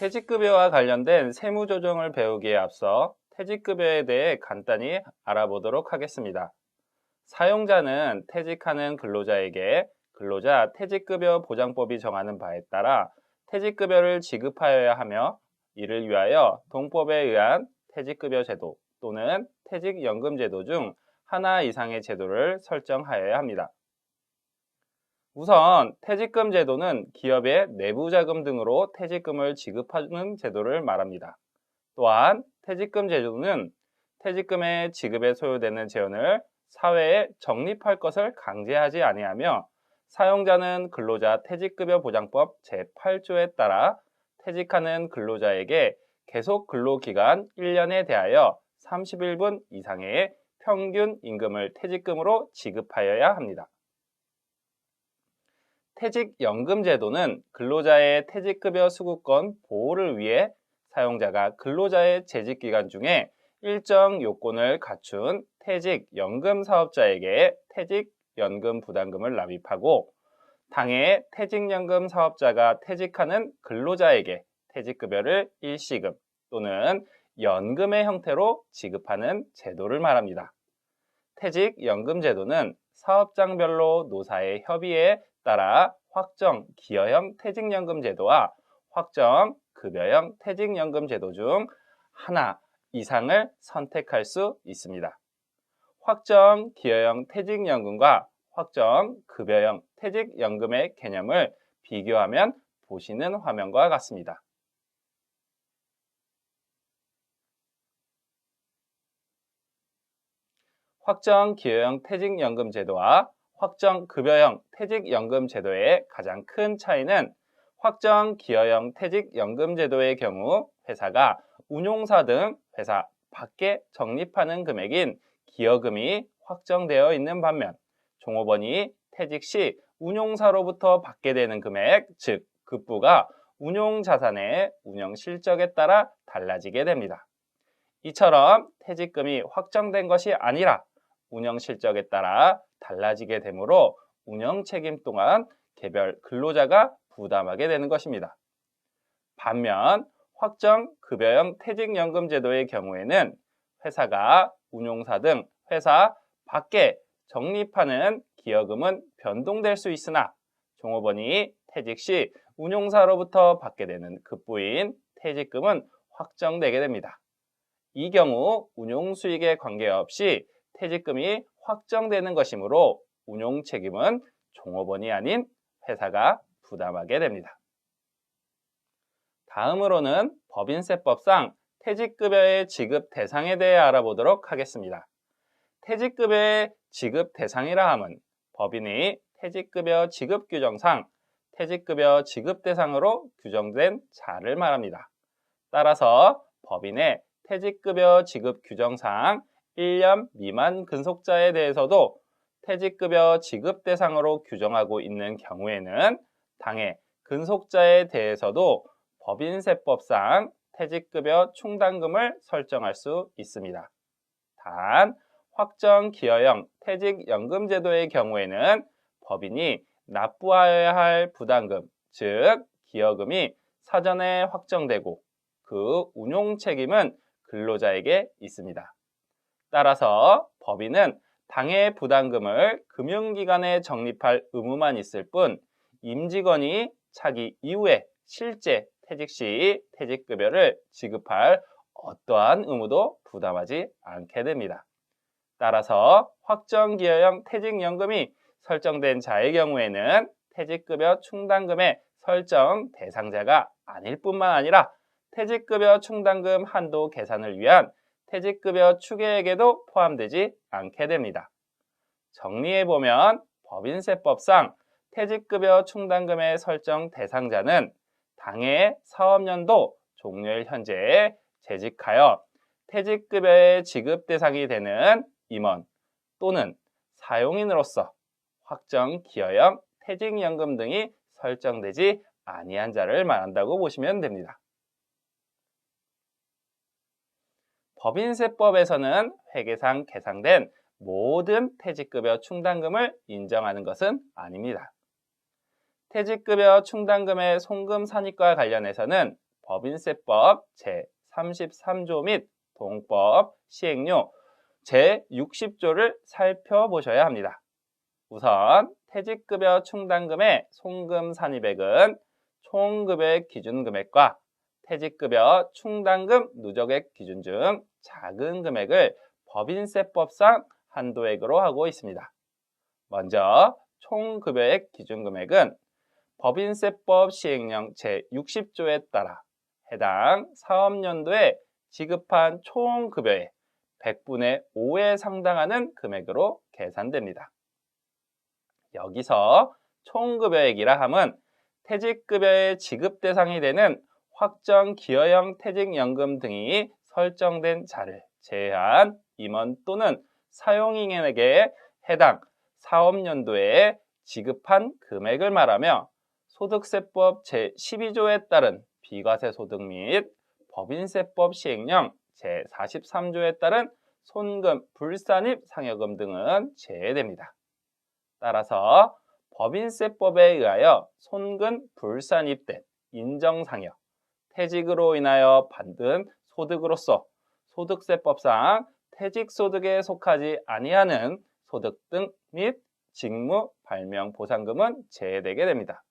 퇴직급여와 관련된 세무조정을 배우기에 앞서 퇴직급여에 대해 간단히 알아보도록 하겠습니다. 사용자는 퇴직하는 근로자에게 근로자 퇴직급여 보장법이 정하는 바에 따라 퇴직급여를 지급하여야 하며, 이를 위하여 동법에 의한 퇴직급여 제도 또는 퇴직연금 제도 중 하나 이상의 제도를 설정하여야 합니다. 우선 퇴직금 제도는 기업의 내부자금 등으로 퇴직금을 지급하는 제도를 말합니다. 또한 퇴직금 제도는 퇴직금의 지급에 소요되는 재원을 사회에 적립할 것을 강제하지 아니하며, 사용자는 근로자 퇴직급여 보장법 제8조에 따라 퇴직하는 근로자에게 계속 근로기간 1년에 대하여 31분 이상의 평균 임금을 퇴직금으로 지급하여야 합니다. 퇴직연금 제도는 근로자의 퇴직급여 수급권 보호를 위해 사용자가 근로자의 재직기간 중에 일정 요건을 갖춘 퇴직연금 사업자에게 퇴직연금 부담금을 납입하고, 당해 퇴직연금 사업자가 퇴직하는 근로자에게 퇴직급여를 일시금 또는 연금의 형태로 지급하는 제도를 말합니다. 퇴직연금 제도는 사업장별로 노사의 협의에 따라 확정 기여형 퇴직연금 제도와 확정 급여형 퇴직연금 제도 중 하나 이상을 선택할 수 있습니다. 확정 기여형 퇴직연금과 확정 급여형 퇴직연금의 개념을 비교하면 보시는 화면과 같습니다. 확정 기여형 퇴직연금 제도와 확정 급여형 퇴직연금 제도의 가장 큰 차이는, 확정 기여형 퇴직연금 제도의 경우 회사가 운용사 등 회사 밖에 적립하는 금액인 기여금이 확정되어 있는 반면, 종업원이 퇴직 시 운용사로부터 받게 되는 금액, 즉 급부가 운용자산의 운영실적에 따라 달라지게 됩니다. 이처럼 퇴직금이 확정된 것이 아니라 운영실적에 따라 달라지게 되므로 운영책임 또한 개별 근로자가 부담하게 되는 것입니다. 반면 확정 급여형 퇴직연금 제도의 경우에는 회사가 운용사 등 회사 밖에 적립하는 기여금은 변동될 수 있으나, 종업원이 퇴직 시 운용사로부터 받게 되는 급부인 퇴직금은 확정되게 됩니다. 이 경우 운용수익에 관계없이 퇴직금이 확정되는 것이므로 운용 책임은 종업원이 아닌 회사가 부담하게 됩니다. 다음으로는 법인세법상 퇴직급여의 지급 대상에 대해 알아보도록 하겠습니다. 퇴직급여의 지급 대상이라 함은 법인이 퇴직급여 지급 규정상 퇴직급여 지급 대상으로 규정된 자를 말합니다. 따라서 법인의 퇴직급여 지급 규정상 1년 미만 근속자에 대해서도 퇴직급여 지급 대상으로 규정하고 있는 경우에는 당해 근속자에 대해서도 법인세법상 퇴직급여 충당금을 설정할 수 있습니다. 단, 확정 기여형 퇴직연금 제도의 경우에는 법인이 납부하여야 할 부담금, 즉 기여금이 사전에 확정되고 그 운용 책임은 근로자에게 있습니다. 따라서 법인은 당해 부담금을 금융기관에 적립할 의무만 있을 뿐, 임직원이 차기 이후에 실제 퇴직 시 퇴직급여를 지급할 어떠한 의무도 부담하지 않게 됩니다. 따라서 확정기여형 퇴직연금이 설정된 자의 경우에는 퇴직급여 충당금의 설정 대상자가 아닐 뿐만 아니라 퇴직급여 충당금 한도 계산을 위한 퇴직급여 추계액에도 포함되지 않게 됩니다. 정리해보면 법인세법상 퇴직급여 충당금의 설정 대상자는 당해 사업연도 종료일 현재에 재직하여 퇴직급여의 지급 대상이 되는 임원 또는 사용인으로서 확정 기여형 퇴직연금 등이 설정되지 아니한 자를 말한다고 보시면 됩니다. 법인세법에서는 회계상 계상된 모든 퇴직급여 충당금을 인정하는 것은 아닙니다. 퇴직급여 충당금의 송금 산입과 관련해서는 법인세법 제33조 및 동법 시행령 제60조를 살펴보셔야 합니다. 우선 퇴직급여 충당금의 송금 산입액은 총급여액 기준금액과 퇴직급여 충당금 누적액 기준 중 작은 금액을 법인세법상 한도액으로 하고 있습니다. 먼저 총급여액 기준금액은 법인세법 시행령 제60조에 따라 해당 사업연도에 지급한 총급여의 100분의 5에 상당하는 금액으로 계산됩니다. 여기서 총급여액이라 함은 퇴직급여의 지급 대상이 되는 확정 기여형 퇴직연금 등이 설정된 자를 제외한 임원 또는 사용인에게 해당 사업연도에 지급한 금액을 말하며 소득세법 제12조에 따른 비과세소득 및 법인세법 시행령 제43조에 따른 손금, 불산입 상여금 등은 제외됩니다. 따라서 법인세법에 의하여 손금, 불산입된 인정상여, 퇴직으로 인하여 받은 소득으로서 소득세법상 퇴직소득에 속하지 아니하는 소득 등 및 직무 발명 보상금은 제외되게 됩니다.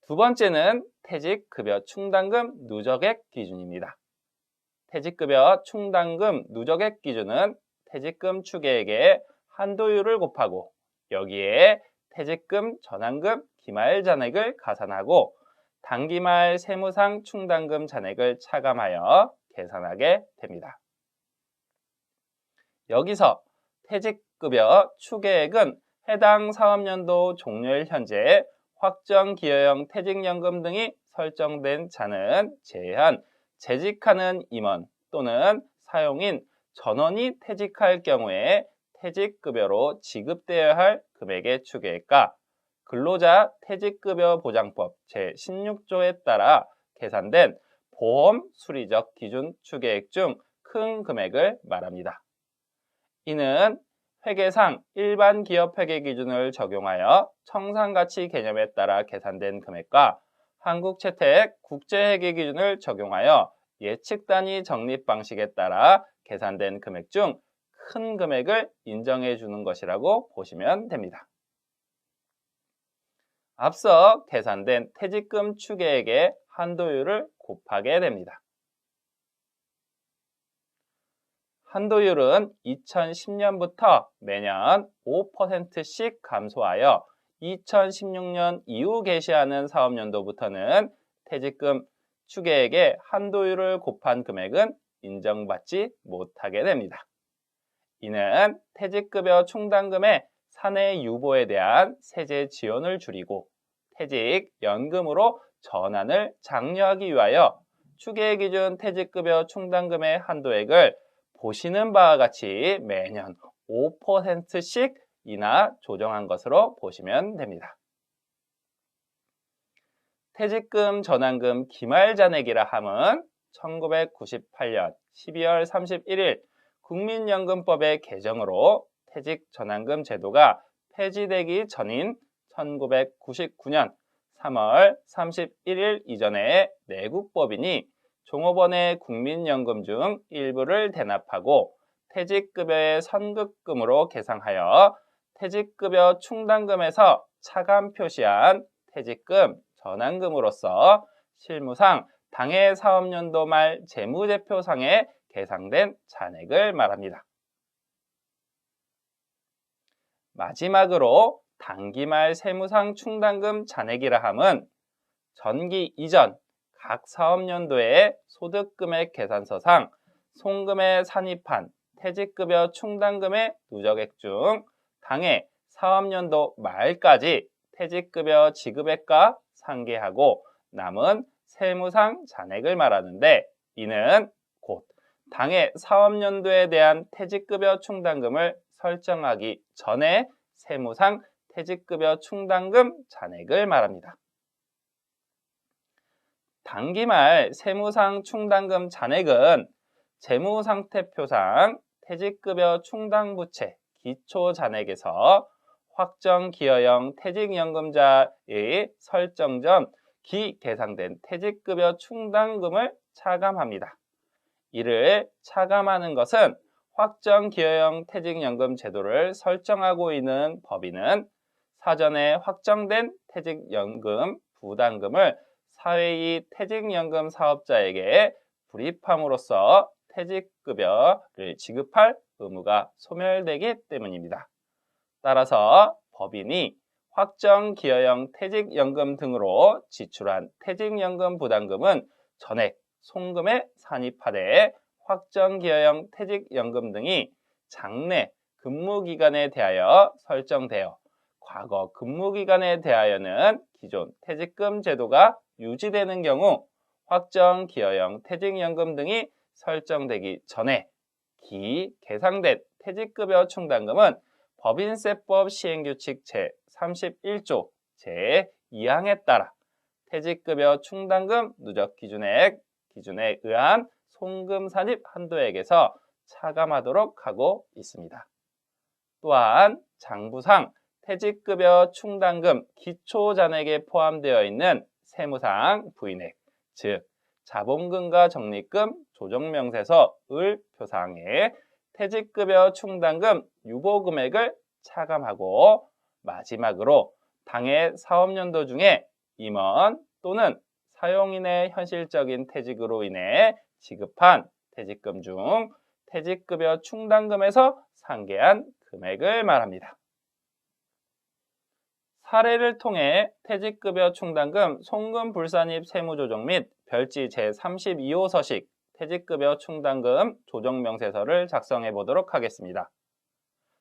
두 번째는 퇴직급여 충당금 누적액 기준입니다. 퇴직급여 충당금 누적액 기준은 퇴직금 추계액의 한도율을 곱하고 여기에 퇴직금, 전환금, 기말 잔액을 가산하고 단기말 세무상 충당금 잔액을 차감하여 계산하게 됩니다. 여기서 퇴직급여 추계액은 해당 사업연도 종료일 현재 확정 기여형 퇴직연금 등이 설정된 자는 제외한 재직하는 임원 또는 사용인 전원이 퇴직할 경우에 퇴직급여로 지급되어야 할 금액의 추계액과 근로자 퇴직급여 보장법 제16조에 따라 계산된 보험 수리적 기준 추계액 중 큰 금액을 말합니다. 이는 회계상 일반 기업 회계 기준을 적용하여 청산가치 개념에 따라 계산된 금액과 한국채택 국제회계 기준을 적용하여 예측 단위 적립 방식에 따라 계산된 금액 중 큰 금액을 인정해 주는 것이라고 보시면 됩니다. 앞서 계산된 퇴직금 추계액의 한도율을 곱하게 됩니다. 한도율은 2010년부터 매년 5%씩 감소하여 2016년 이후 개시하는 사업연도부터는 퇴직금 추계액의 한도율을 곱한 금액은 인정받지 못하게 됩니다. 이는 퇴직급여 충당금의 사내 유보에 대한 세제 지원을 줄이고 퇴직연금으로 전환을 장려하기 위하여 추계 기준 퇴직급여 충당금의 한도액을 보시는 바와 같이 매년 5%씩 인하 조정한 것으로 보시면 됩니다. 퇴직금 전환금 기말 잔액이라 함은 1998년 12월 31일 국민연금법의 개정으로 퇴직 전환금 제도가 폐지되기 전인 1999년 3월 31일 이전에 내국법이니 종업원의 국민연금 중 일부를 대납하고 퇴직급여의 선급금으로 계상하여 퇴직급여 충당금에서 차감 표시한 퇴직금 전환금으로서 실무상 당해 사업연도 말 재무제표상에 계상된 잔액을 말합니다. 마지막으로 단기말 세무상 충당금 잔액이라 함은 전기 이전 각 사업연도의 소득금액 계산서상 송금에 산입한 퇴직급여 충당금의 누적액 중 당해 사업연도 말까지 퇴직급여 지급액과 상계하고 남은 세무상 잔액을 말하는데 이는 곧 당해 사업연도에 대한 퇴직급여 충당금을 설정하기 전에 세무상 퇴직급여 충당금 잔액을 말합니다. 단기말 세무상 충당금 잔액은 재무상태표상 퇴직급여 충당부채 기초잔액에서 확정 기여형 퇴직연금자의 설정 전 기계상된 퇴직급여 충당금을 차감합니다. 이를 차감하는 것은 확정기여형 퇴직연금 제도를 설정하고 있는 법인은 사전에 확정된 퇴직연금 부담금을 사회이 퇴직연금 사업자에게 불입함으로써 퇴직급여를 지급할 의무가 소멸되기 때문입니다. 따라서 법인이 확정기여형 퇴직연금 등으로 지출한 퇴직연금 부담금은 전액 송금에 산입하되 확정기여형 퇴직연금 등이 장래 근무기간에 대하여 설정되어 과거 근무기간에 대하여는 기존 퇴직금 제도가 유지되는 경우 확정기여형 퇴직연금 등이 설정되기 전에 기계상된 퇴직급여 충당금은 법인세법 시행규칙 제31조 제2항에 따라 퇴직급여 충당금 누적 기준에 의한 송금 산입 한도액에서 차감하도록 하고 있습니다. 또한 장부상 퇴직급여 충당금 기초잔액에 포함되어 있는 세무상 부인액, 즉 자본금과 적립금 조정명세서 을 표상에 퇴직급여 충당금 유보금액을 차감하고 마지막으로 당해 사업연도 중에 임원 또는 사용인의 현실적인 퇴직으로 인해 지급한 퇴직금 중 퇴직급여 충당금에서 상계한 금액을 말합니다. 사례를 통해 퇴직급여 충당금 송금 불산입 세무조정 및 별지 제32호 서식 퇴직급여 충당금 조정명세서를 작성해 보도록 하겠습니다.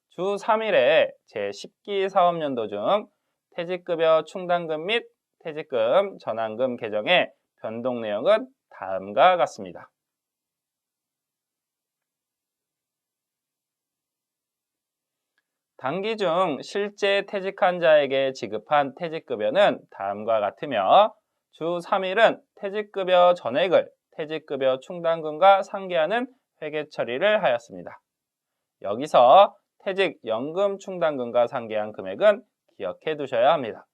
주 3일에 제10기 사업연도 중 퇴직급여 충당금 및 퇴직금 전환금 계정의 변동 내용은 다음과 같습니다. 단기 중 실제 퇴직한 자에게 지급한 퇴직급여는 다음과 같으며 주 3일은 퇴직급여 전액을 퇴직급여 충당금과 상계하는 회계 처리를 하였습니다. 여기서 퇴직연금 충당금과 상계한 금액은 기억해 두셔야 합니다.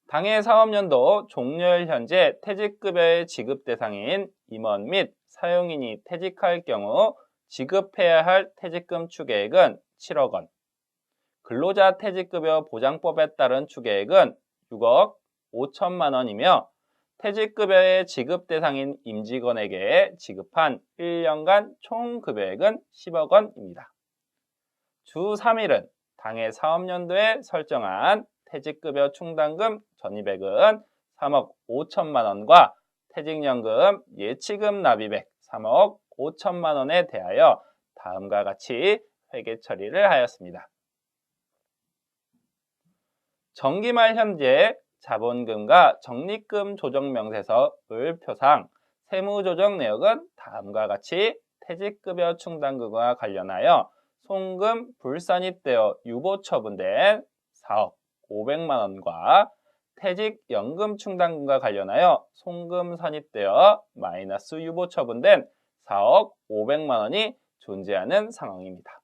당해 사업연도 종료일 현재 퇴직급여의 지급 대상인 임원 및 사용인이 퇴직할 경우 지급해야 할 퇴직금 추계액은 7억 원, 근로자 퇴직급여 보장법에 따른 추계액은 6억 5천만 원이며 퇴직급여의 지급 대상인 임직원에게 지급한 1년간 총 급여액은 10억 원입니다. 주 3일은 당해 사업연도에 설정한 퇴직급여 충당금 전입액은 3억 5천만 원과 퇴직연금 예치금 납입액 3억 5천만 원에 대하여 다음과 같이 회계 처리를 하였습니다. 정기말 현재 자본금과 적립금 조정명세서 을 표상 세무조정 내역은 다음과 같이 퇴직급여 충당금과 관련하여 송금 불산입되어 유보 처분된 4억 500만 원과 퇴직연금 충당금과 관련하여 송금 산입되어 마이너스 유보 처분된 4억 500만 원이 존재하는 상황입니다.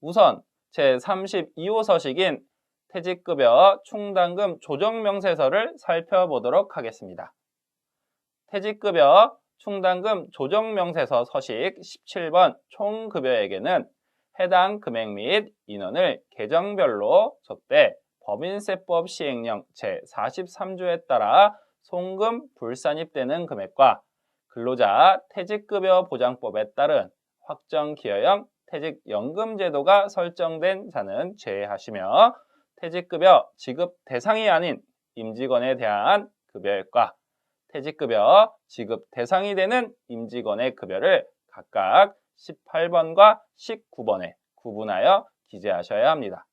우선 제32호 서식인 퇴직급여 충당금 조정명세서를 살펴보도록 하겠습니다. 퇴직급여 충당금 조정명세서 서식 17번 총급여액에는 해당 금액 및 인원을 계정별로 적대 법인세법 시행령 제43조에 따라 송금 불산입되는 금액과 근로자 퇴직급여 보장법에 따른 확정기여형 퇴직연금 제도가 설정된 자는 제외하시며 퇴직급여 지급 대상이 아닌 임직원에 대한 급여액과 퇴직급여 지급 대상이 되는 임직원의 급여를 각각 18번과 19번에 구분하여 기재하셔야 합니다.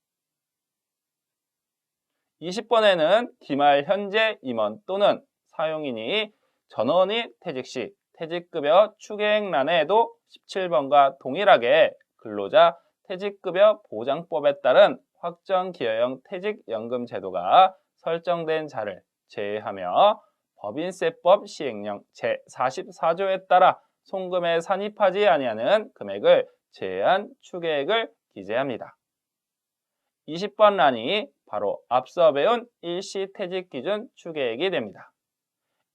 20번에는 기말 현재 임원 또는 사용인이 전원이 퇴직 시 퇴직급여 추계액란에도 17번과 동일하게 근로자 퇴직급여 보장법에 따른 확정기여형 퇴직연금 제도가 설정된 자를 제외하며 법인세법 시행령 제44조에 따라 송금에 산입하지 아니하는 금액을 제외한 추계액을 기재합니다. 20번 란이 바로 앞서 배운 일시퇴직기준 추계액이 됩니다.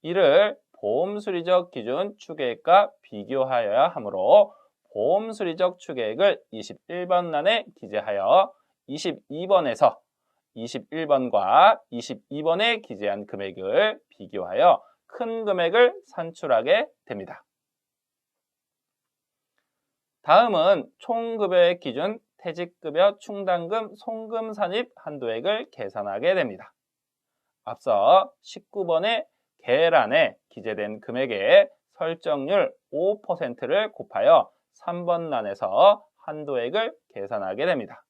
이를 보험수리적 기준 추계액과 비교하여야 하므로 보험수리적 추계액을 21번 란에 기재하여 22번에서 21번과 22번에 기재한 금액을 비교하여 큰 금액을 산출하게 됩니다. 다음은 총급여액 기준 퇴직급여 충당금 송금 산입 한도액을 계산하게 됩니다. 앞서 19번의 계란에 기재된 금액의 설정률 5%를 곱하여 3번 란에서 한도액을 계산하게 됩니다.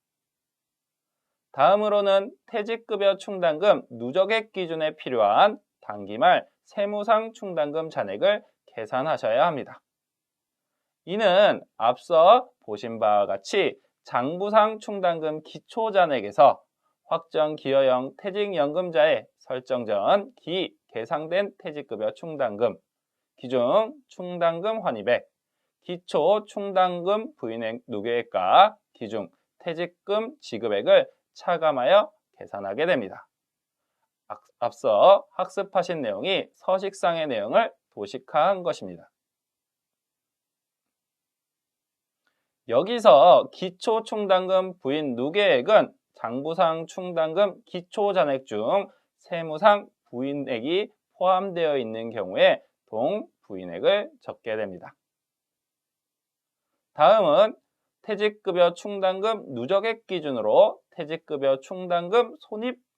다음으로는 퇴직급여 충당금 누적액 기준에 필요한 단기말 세무상 충당금 잔액을 계산하셔야 합니다. 이는 앞서 보신 바와 같이 장부상 충당금 기초잔액에서 확정 기여형 퇴직연금자의 설정 전 계상된 퇴직급여 충당금, 기중 충당금 환입액, 기초 충당금 부인액 누계액과 기중 퇴직금 지급액을 차감하여 계산하게 됩니다. 앞서 학습하신 내용이 서식상의 내용을 도식화한 것입니다. 여기서 기초 충당금 부인 누계액은 장부상 충당금 기초잔액 중 세무상 부인액이 포함되어 있는 경우에 동부인액을 적게 됩니다. 다음은 퇴직급여 충당금 누적액 기준으로 퇴직급여 충당금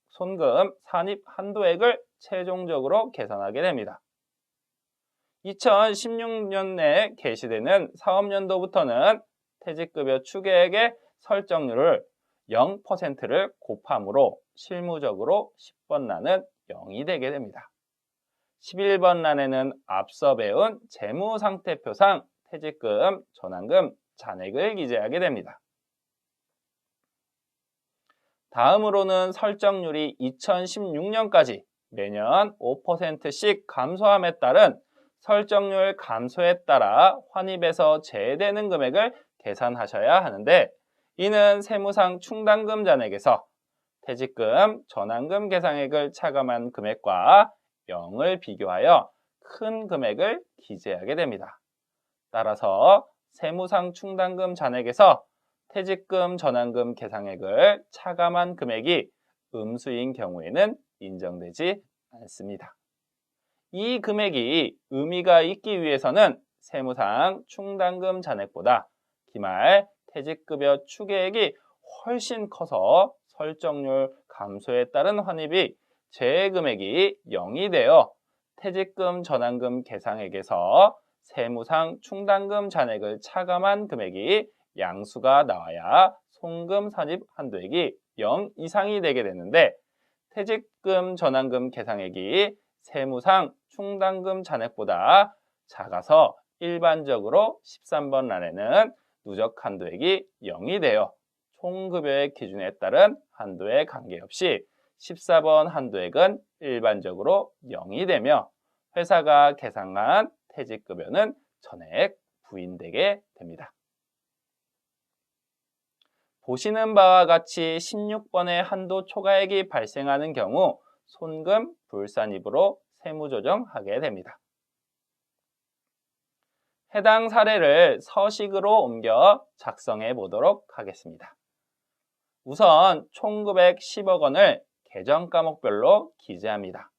손금 산입 한도액을 최종적으로 계산하게 됩니다. 2016년에 개시되는 사업연도부터는 퇴직급여 추계액의 설정률을 0%를 곱함으로 실무적으로 10번 란은 0이 되게 됩니다. 11번 란에는 앞서 배운 재무상태표상 퇴직금, 전환금, 잔액을 기재하게 됩니다. 다음으로는 설정률이 2016년까지 매년 5%씩 감소함에 따른 설정률 감소에 따라 환입에서 제외되는 금액을 계산하셔야 하는데, 이는 세무상 충당금 잔액에서 퇴직금, 전환금 계상액을 차감한 금액과 0을 비교하여 큰 금액을 기재하게 됩니다. 따라서 세무상 충당금 잔액에서 퇴직금, 전환금 계상액을 차감한 금액이 음수인 경우에는 인정되지 않습니다. 이 금액이 의미가 있기 위해서는 세무상 충당금 잔액보다 기말 퇴직급여 추계액이 훨씬 커서 설정률 감소에 따른 환입이 제외금액이 0이 되어 퇴직금, 전환금 계상액에서 세무상 충당금 잔액을 차감한 금액이 양수가 나와야 송금 산입 한도액이 0 이상이 되게 되는데, 퇴직금, 전환금 계상액이 세무상 충당금 잔액보다 작아서 일반적으로 13번 란에는 누적 한도액이 0이 되어 총급여액 기준에 따른 한도에 관계없이 14번 한도액은 일반적으로 0이 되며 회사가 계상한 퇴직급여는 전액 부인되게 됩니다. 보시는 바와 같이 16번의 한도 초과액이 발생하는 경우 손금 불산입으로 세무조정하게 됩니다. 해당 사례를 서식으로 옮겨 작성해 보도록 하겠습니다. 우선 총금액 10억 원을 계정 과목별로 기재합니다.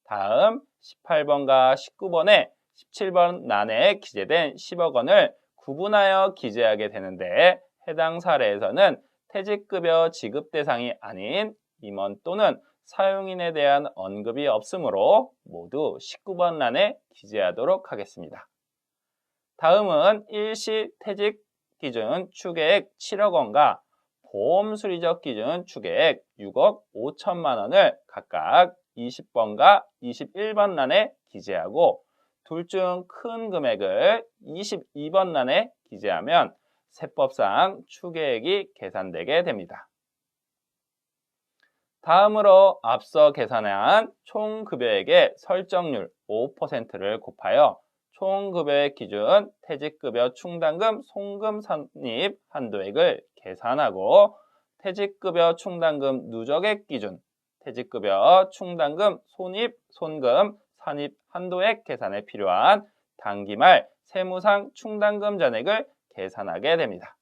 다음 18번과 19번에 17번 란에 기재된 10억 원을 구분하여 기재하게 되는데, 해당 사례에서는 퇴직급여 지급 대상이 아닌 임원 또는 사용인에 대한 언급이 없으므로 모두 19번 란에 기재하도록 하겠습니다. 다음은 일시 퇴직 기준 추계액 7억 원과 보험 수리적 기준 추계액 6억 5천만 원을 각각 20번과 21번 란에 기재하고 둘 중 큰 금액을 22번 란에 기재하면 세법상 추계액이 계산되게 됩니다. 다음으로 앞서 계산한 총급여액의 설정률 5%를 곱하여 총급여액 기준 퇴직급여 충당금 송금 산입 한도액을 계산하고 퇴직급여 충당금 누적액 기준, 퇴직급여 충당금 손입, 손금, 산입 한도액 계산에 필요한 당기말 세무상 충당금 잔액을 계산하게 됩니다.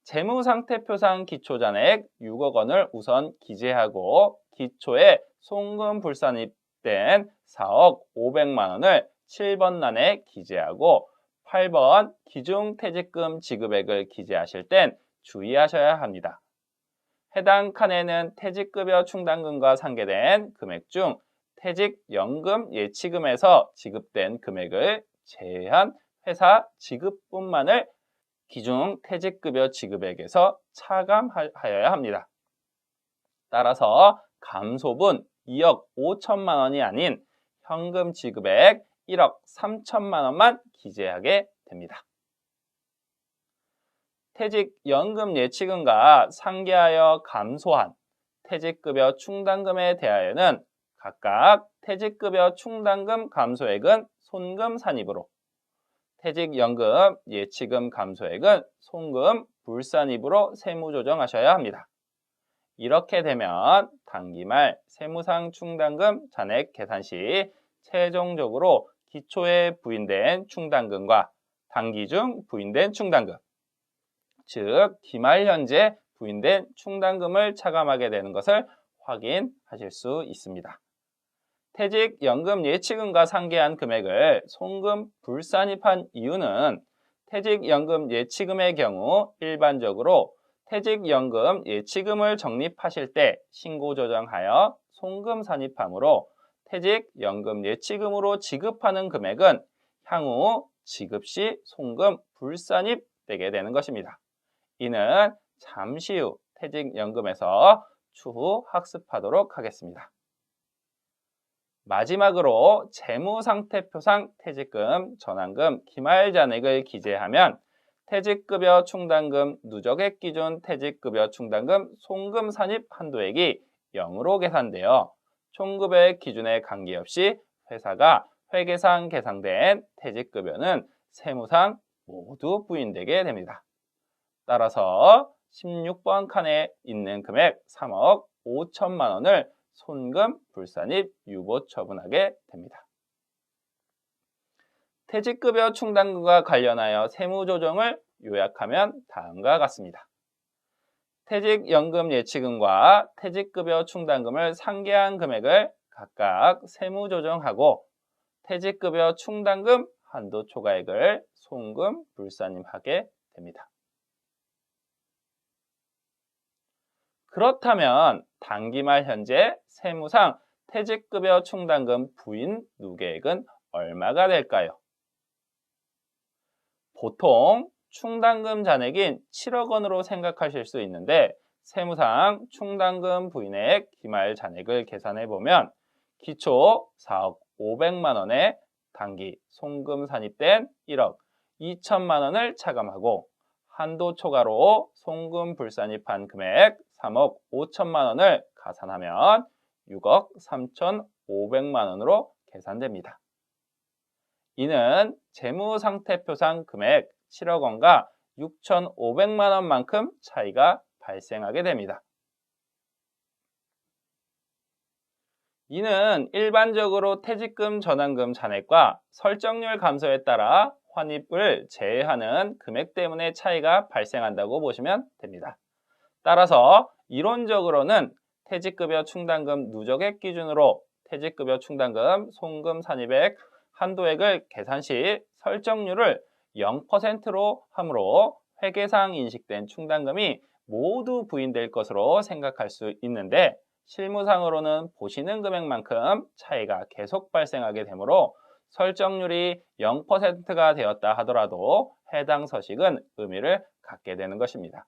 재무상태표상 기초잔액 6억 원을 우선 기재하고 기초에 송금 불산입된 4억 500만 원을 7번 란에 기재하고 8번 기중퇴직금 지급액을 기재하실 땐 주의하셔야 합니다. 해당 칸에는 퇴직급여 충당금과 상계된 금액 중 퇴직연금 예치금에서 지급된 금액을 제외한 회사 지급분만을 기중 퇴직급여 지급액에서 차감하여야 합니다. 따라서 감소분 2억 5천만 원이 아닌 현금 지급액 1억 3천만 원만 기재하게 됩니다. 퇴직연금 예치금과 상계하여 감소한 퇴직급여 충당금에 대하여는 각각 퇴직급여 충당금 감소액은 손금 산입으로, 퇴직연금 예치금 감소액은 송금 불산입으로 세무조정하셔야 합니다. 이렇게 되면 당기말 세무상 충당금 잔액 계산 시 최종적으로 기초에 부인된 충당금과 당기 중 부인된 충당금, 즉 기말 현재 부인된 충당금을 차감하게 되는 것을 확인하실 수 있습니다. 퇴직연금 예치금과 상계한 금액을 송금 불산입한 이유는 퇴직연금 예치금의 경우 일반적으로 퇴직연금 예치금을 적립하실 때 신고조정하여 송금 산입하므로 퇴직연금 예치금으로 지급하는 금액은 향후 지급 시 송금 불산입되게 되는 것입니다. 이는 잠시 후 퇴직연금에서 추후 학습하도록 하겠습니다. 마지막으로 재무상태표상 퇴직금, 전환금, 기말잔액을 기재하면 퇴직급여 충당금 누적액 기준 퇴직급여 충당금 송금 산입 한도액이 0으로 계산되어 총급여액 기준에 관계없이 회사가 회계상 계상된 퇴직급여는 세무상 모두 부인되게 됩니다. 따라서 16번 칸에 있는 금액 3억 5천만 원을 손금 불산입 유보 처분하게 됩니다. 퇴직급여 충당금과 관련하여 세무조정을 요약하면 다음과 같습니다. 퇴직연금 예치금과 퇴직급여 충당금을 상계한 금액을 각각 세무조정하고 퇴직급여 충당금 한도 초과액을 송금 불산입하게 됩니다. 그렇다면 당기말 현재 세무상 퇴직급여 충당금 부인 누계액은 얼마가 될까요? 보통 충당금 잔액인 7억 원으로 생각하실 수 있는데 세무상 충당금 부인액 기말 잔액을 계산해 보면 기초 4억 500만 원에 당기 송금 산입된 1억 2천만 원을 차감하고 한도 초과로 송금 불산입한 금액 3억 5천만 원을 가산하면 6억 3,500만 원으로 계산됩니다. 이는 재무상태표상 금액 7억 원과 6,500만 원만큼 차이가 발생하게 됩니다. 이는 일반적으로 퇴직금 전환금 잔액과 설정률 감소에 따라 환입을 제외하는 금액 때문에 차이가 발생한다고 보시면 됩니다. 따라서 이론적으로는 퇴직급여 충당금 누적액 기준으로 퇴직급여 충당금 송금 산입액 한도액을 계산 시 설정률을 0%로 함으로 회계상 인식된 충당금이 모두 부인될 것으로 생각할 수 있는데 실무상으로는 보시는 금액만큼 차이가 계속 발생하게 되므로 설정률이 0%가 되었다 하더라도 해당 서식은 의미를 갖게 되는 것입니다.